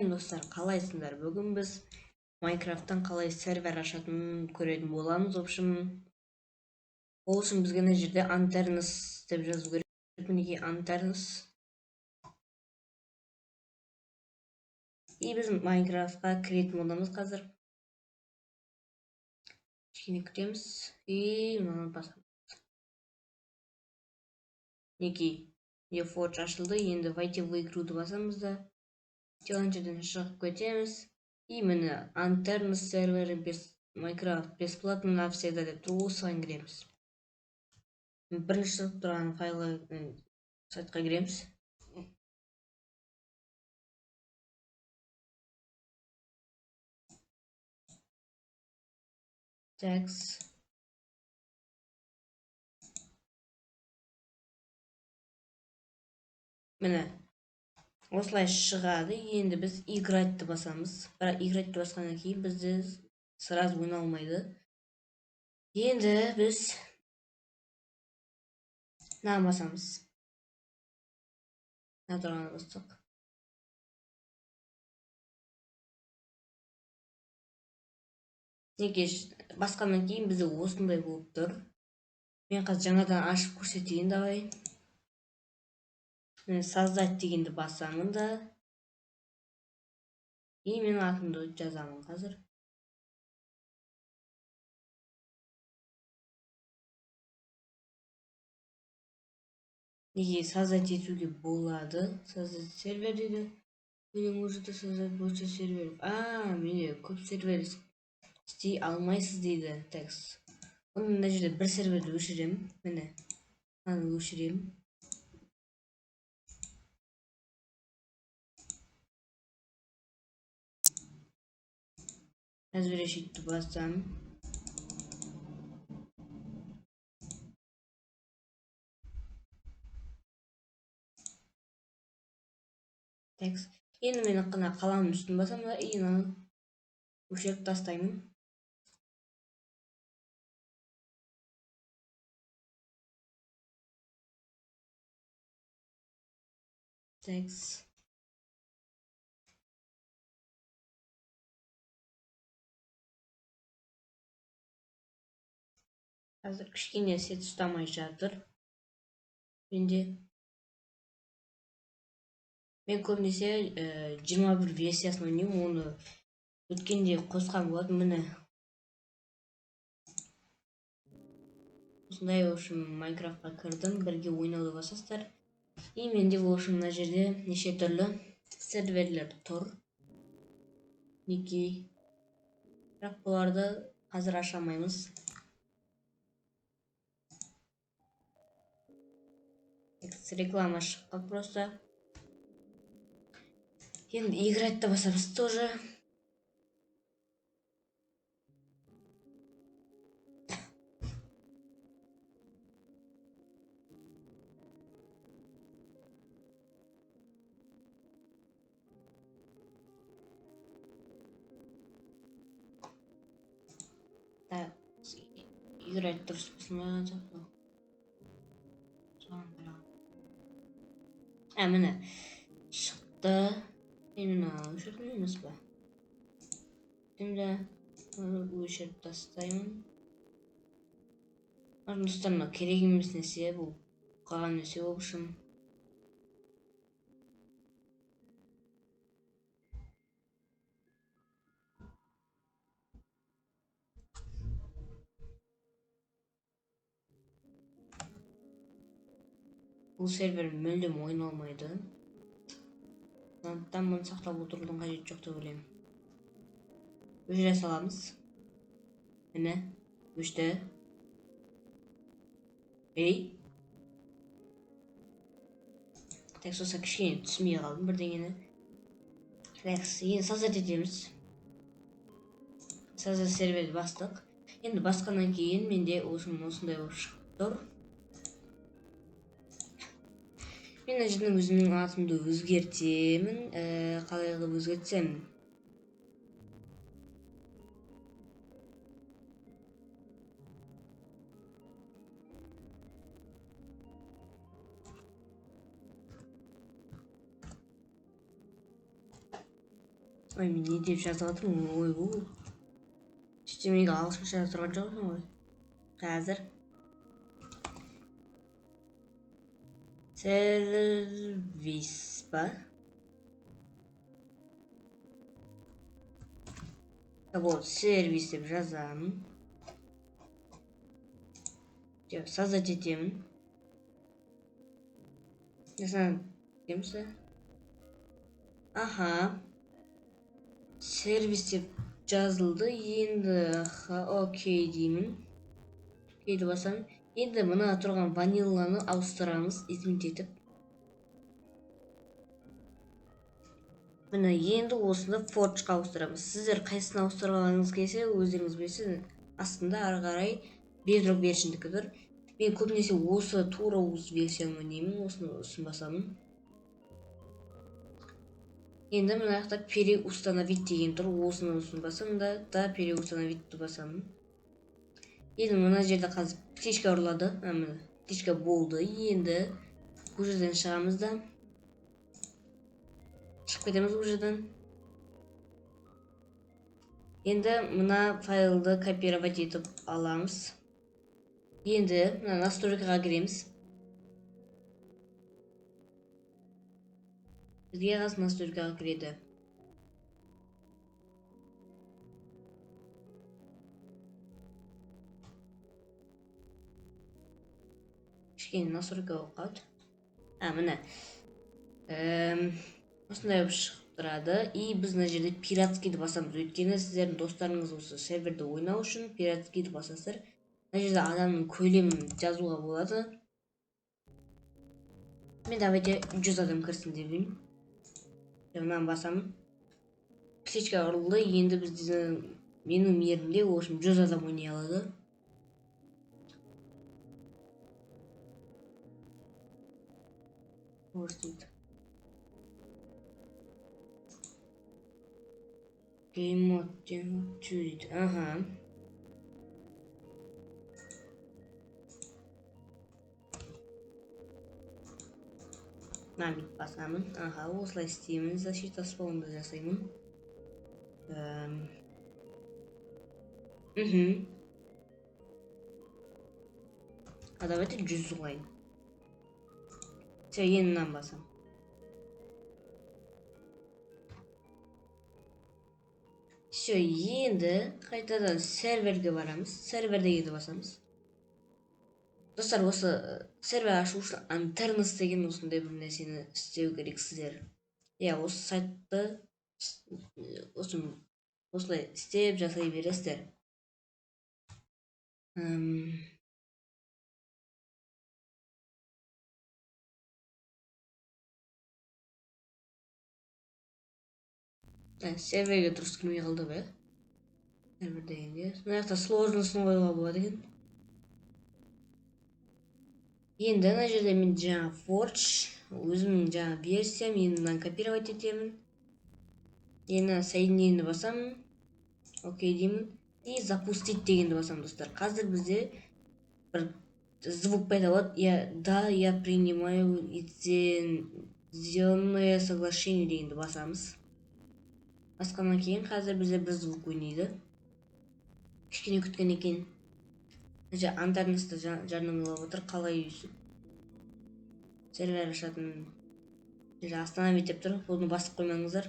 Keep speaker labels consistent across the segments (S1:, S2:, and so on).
S1: Достар, қалайсыңдар? Бүгін біз Майнкрафттан қалай сервер ашатынын көретін боламыз. В общем, ол үшін бізге мына жерде Anternos деп жазу керек. Мінекей Anternos. И біз Майнкрафтқа кіретін боламыз қазір. Кішкене күтеміз. И мынаны басамыз. Мінекей Forge ашылды. Енді войти в игруды басамыз да челленджерден шығып кетеміз. И міне Anternos сервері Minecraft бесплатно навсегда деп тұр. Осыған кіреміз. Бірінші шығып тұрған файлы сайтқа кіреміз. Tags. Міне осылай шығады. Енді біз играть басамыз. Бірақ играть басқаннан кейін бізді сразу ойналмайды. Енді біз мынаны басамыз. Мына тұрғаны бастық. Неге басқаннан кейін бізде осындай болып тұр. Мен қазір жаңадан ашып көрсетейін давай. Мен создать дегенді басамын да. И мен атымды жазамын қазір. Неге создать етуге болады. Создать сервер дейді. Вы можете создать больше серверов. Міне көп сервер істей алмайсыз дейді текст. Оны мына жерде бір серверді өшіремін. Міне мынаны өшіремін. Разрешить басамын. Текст. Енді мен қана қаламның үстін басамын да, и мынаны өшіріп тастаймын. Текст. Қазір кішкене сет ұстамай жатыр. Мен көбінесе 21 версиясын ойнаймын, оны өткенде қосқан болатынмын. Міне осындай в общем Майнкрафтқа кірдім, бірге ойнауды басасыздар. И менде в общем мына жерде неше түрлі серверлер тұр. Неге бірақ бұларды қазір аша алмаймыз. Реклама шыққан просто. Енді играть басамыз тоже. Так, играть дұрыс басылмаған сияқты. Міне шықты. Мен өшірдім емес па? Енді өшіріп тастаймын. Достарыма керек емес нәрсе, бұл қалған нәрсе болып үшін. Бұл сервер мүлдем ойналмайды. Сондықтан мұны сақтап отырудың қажеті жоқ деп ойлаймын. Өшіре саламыз. Міне өшті. Тек соса кішкене түсмей қалдым бірдеңені. Енді создать етеміз. Создать серверді бастық. Енді басқаннан кейін менде осындай болып шығып тұр. Мен жердің өзімнің атымды өзгертемін. Қалай қылып өзгертсем? Ой, мен не деп жазып жатырмын? Ойбу. Ештемеге ағылшынша жазып тұрған жоқпын ғой. Қазір сервис па? Вот, сервис деп жазамын. Создать етемін. Демсі? Аха. Сервис деп жазылды. Енді окей деймін. Окейді басамын. Енді мына тұрған ваниланы ауыстырамыз, изменить етіп. Міне енді осыны форджға ауыстырамыз. Сіздер қайсысын ауыстырғаныңыз келсе, өздеріңіз білесіз. Астында ары қарай Bedrock вершіндікі тұр. Мен көбінесе осы тура осы версияны ойнаймын, осыны басамын. Енді мына жақта переустановить деген тұр, осыны басамын да переустановить басамын. Енді мына жерде қазір птичка ұрлады. Міне птичка болды. Енді бұл жерден шығамыз да шығып кетеміз бұл жерден. Енді мына файлды копировать етіп аламыз. Енді мына настройкаға кіреміз. Бізге қаз настройкаға кіреді. Кішкене настройка оқады. Міне осындай болып шығып тұрады. И біз мына жерде пиратскийді басамыз. Өйткені сіздердің достарыңыз осы серверді ойнау үшін пиратскийді басасыздар. Мына жерде адамның көлемін жазуға болады. Мен давайте 100 адам кірсін деп деймін. Мынаны басамын. Птичка ұрылды. Енді біздің менің мерімде 100 адам ойнай алады. Орыстайды. Game mode дейді. Аха. Намет басамын. Аха, осылай істеймін. Защита спаунды жасаймын. Давайте 100 қылайын. Все, енді мынаны басамын. Все, енді қайтадан серверге барамыз. Сервердегі басамыз. Достар, осы сервер ашу үшін Anternos деген осындай бір нәрсені істеу керексіздер. Осы сайтты осылай істеп жасай бересіздер. Серверге дұрыс кірмей қалды ба? Сервер дегенде. Мына жақта сложнысын қоюға болады екен. Енді мына жерде мен жаңа Forge, өзімнің жаңа версиям, енді мынаны копировать етемін. Енді соединениені басамын. Окей деймін. И запустить дегенді басамын, достар. Қазір бізде бір звук пайда болады. Да, я принимаю сделанное соглашение дегенді басамыз. Басқаннан кейін қазір бізде бір звук ойнайды. Кішкене күткен екен. Anternos'та жарнамалап отыр, қалай үйсіп. Сервер ашатын остановить деп тұр, оны басып қоймаңыздар.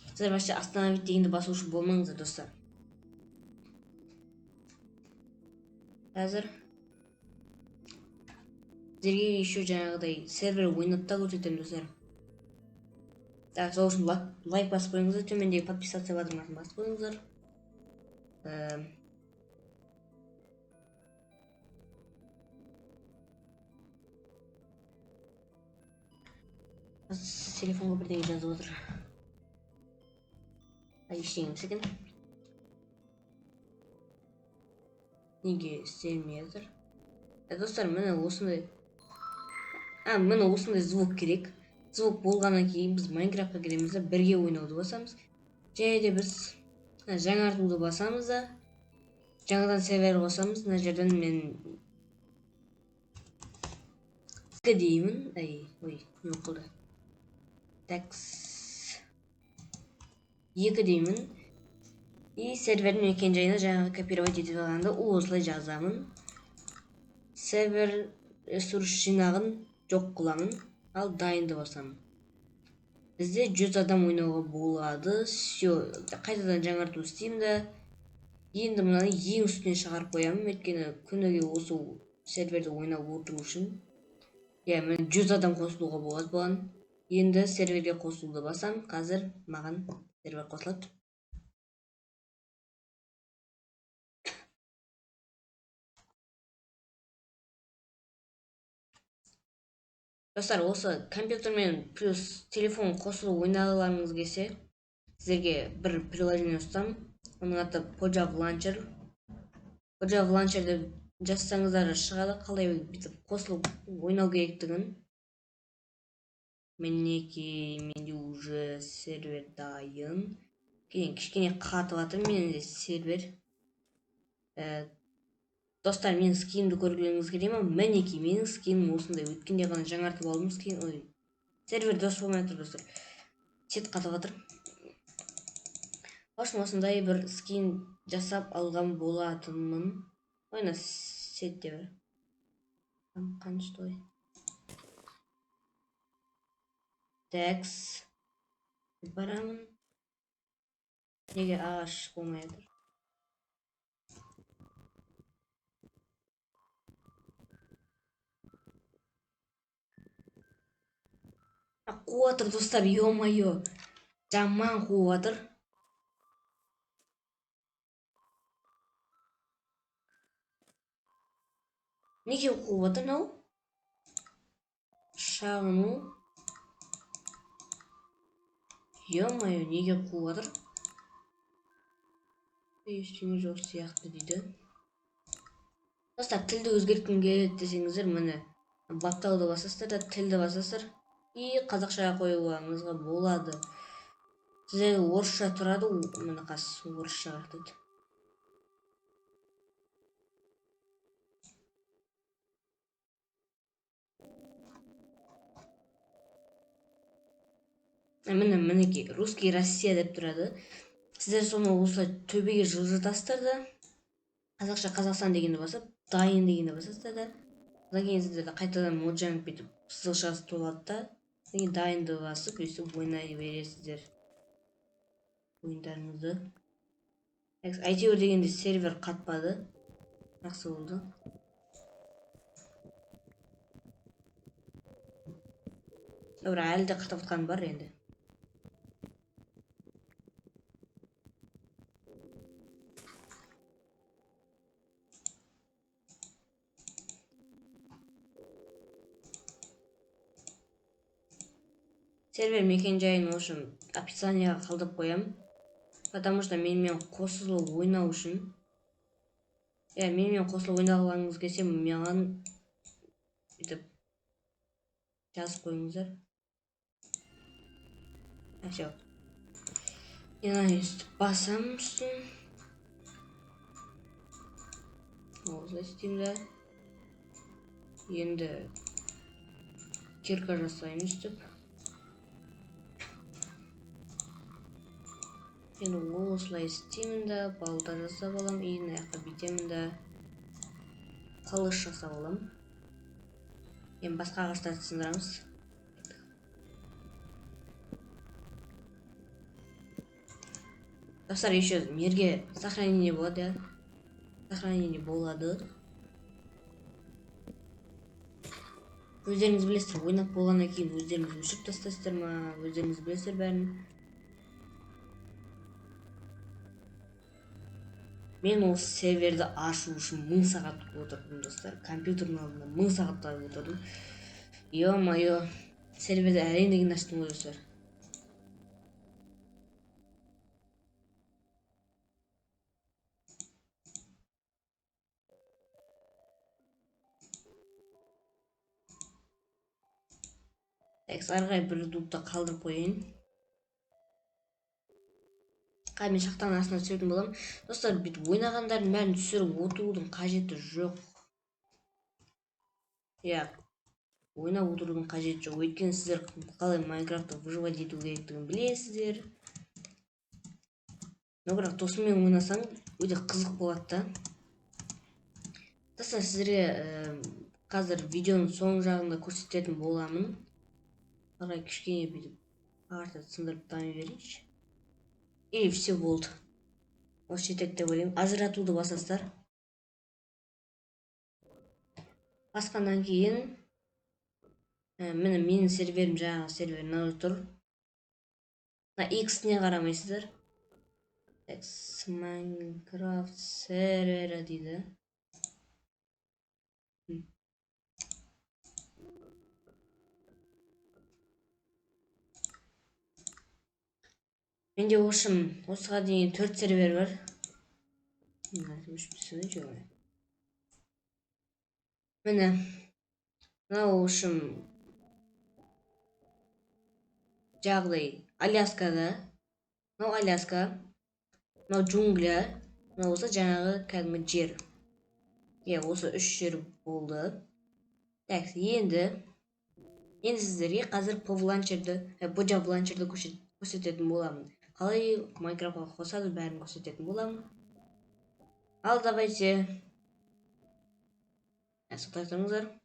S1: Сіздер вообще остановить дегенді басушы болмаңыздар, достар. Қазір сіздерге еще жаңағыдай сервер ойнап та көрсетемін, достар. Сол үшін лайк басып қойыңыздар, төмендегі подписаться батырмасын басып қойыңыздар. Телефонға бірдеңе жазып отыр. Ештеңе емес екен. Неге істелмей жатыр? Достар, міне осындай звук керек. Звук болғаннан кейін біз Майнкрафтқа кіреміз де бірге ойнауды басамыз. Және де біз жаңартуды басамыз да жаңадан сервер басамыз. Мына жерден мен деймін. Ой, не қылды. Такс. 2 деймін. И сервердің мекен жайына жаңағы копировать етіп алғанда осылай жазамын. Сервер ресурс жинағын жоқ қыламын, ал дайынды басамын. Бізде 100 адам ойнауға болады. Все, қайтадан жаңарту істеймін да. Енді мынаны ең үстіне шығарып қоямын, өйткені күніге осы серверді ойнап отыру үшін. Мен 100 адам қосылуға болады бұған. Енді серверге қосылуды басам. Қазір маған сервер қосылады. Достар, осы компьютермен плюс телефон қосылып ойнағыларыңыз келсе, сіздерге бір приложение ұсынамын. Оның аты Pojab Launcher. Pojab Launcher деп жазсаңыздар шығады, қалай бүйтіп қосылып ойнау керектігін. Мінекей, менде уже сервер дайын. Кішкене қатып жатыр менде сервер. Достар, менің скинімді көргілеріңіз келе ме? Мінекей, менің скинім осындай. Өткенде ғана жаңартып алдым скин. Ой, сервер дос болмай жатыр, достар. Сет қатып жатыр. Осындай бір скин жасап алған болатынмын. Ойна сетте бір. Қаншты ой. Текс. Барамын. Неге ағаш болмай жатыр? Қуып жатыр, достар, ё-моё. Жаман қуып жатыр. Неге қуып жатыр мынау? Шағыну. Ё-моё, неге қуып жатыр? Ештеңе жоқ сияқты дейді. Достар, тілді өзгерткім келеді десеңіздер, міне баптауды басасыздар да тілді басасыздар. И қазақшаға қоюыңызға болады. Сіздерге орысша тұрады, міне қазір орысша қайтады. Мінекей, русский Россия деп тұрады. Сіздер соны осылай төбеге жылжытасыздар да, қазақша Қазақстан дегенді басып, дайын дегенді басасыздар да. Одан кейін сіздерді қайтадан моджанг бүйтіп сызықшасы толады да, кейін дайынды басып, өйстіп ойнай бересіздер ойындарыңызды. Әйтеуір дегенде сервер қатпады. Жақсы болды. Бірақ әлі де қатып жатқан бар енді. Сервер мекен жайын үшін описанияға қалдырып қоямын. Потому что менімен қосылып ойнау үшін. Менімен қосылып ойнағыларыңыз келсе, маған бүйтіп жазып қойыңыздар. Все. Өйстіп басам үстін. Осылай істеймін да. Енді кирка жасаймын үстіп. Енді осылай істеймін да, балта жасап аламын, иін аяққа бүйтемін да, қылыш жасап аламын. Енді басқа ағаштарды сындырамыз. Достар, еще мерге сохранение болады. Сохранение болады. Өздеріңіз білесіздер, ойнап болғаннан кейін өздеріңіз өшіріп тастайсыздар ма? Өздеріңіз білесіздер бәрін. Мен осы серверді ашу үшін 1000 сағат отырдым, достар. Компьютердің алдында 1000 сағаттар отырдым. Ё-моё, серверді әрең аштым ғой, достар. Әрғай бір дупта қалдырып қойын. Мен шақтан астына түсіретін болам. Достар, бүйтіп ойнағандардың бәрін түсіріп отырудың қажеті жоқ. Ойнап отырудың қажеті жоқ. Өйткені сіздер қалай Майнкрафтта выживать ету керектігін білесіздер. бірақ досыммен ойнасаң өте қызық болады да. Достар, сіздерге қазір видеоның соң жағында көрсететін боламын. Қарай кішкене бүйтіп арты сындырып дами берейінші. И все болды. Осы жетеді деп ойлаймын. Ажыратуды басасыздар. Басқаннан кейін міне менің серверім, жаңағы сервер мынау тұр. X-не қарамайсыздар. X Minecraft сервері дейді. Менде осыға дейін 4 сервер бар. Міне мынау жағдай Аляскада. Мынау Аляска, мынау джунгля, мынау осы жаңағы кәдімгі жер. Осы 3 жер болды. Так, енді сіздерге қазір POV ланчерді көрсететін боламын. Қалай Майнкрафтқа қосады, бәрін көрсететін боламын. Ал давайте. Соқтайтыңыздар.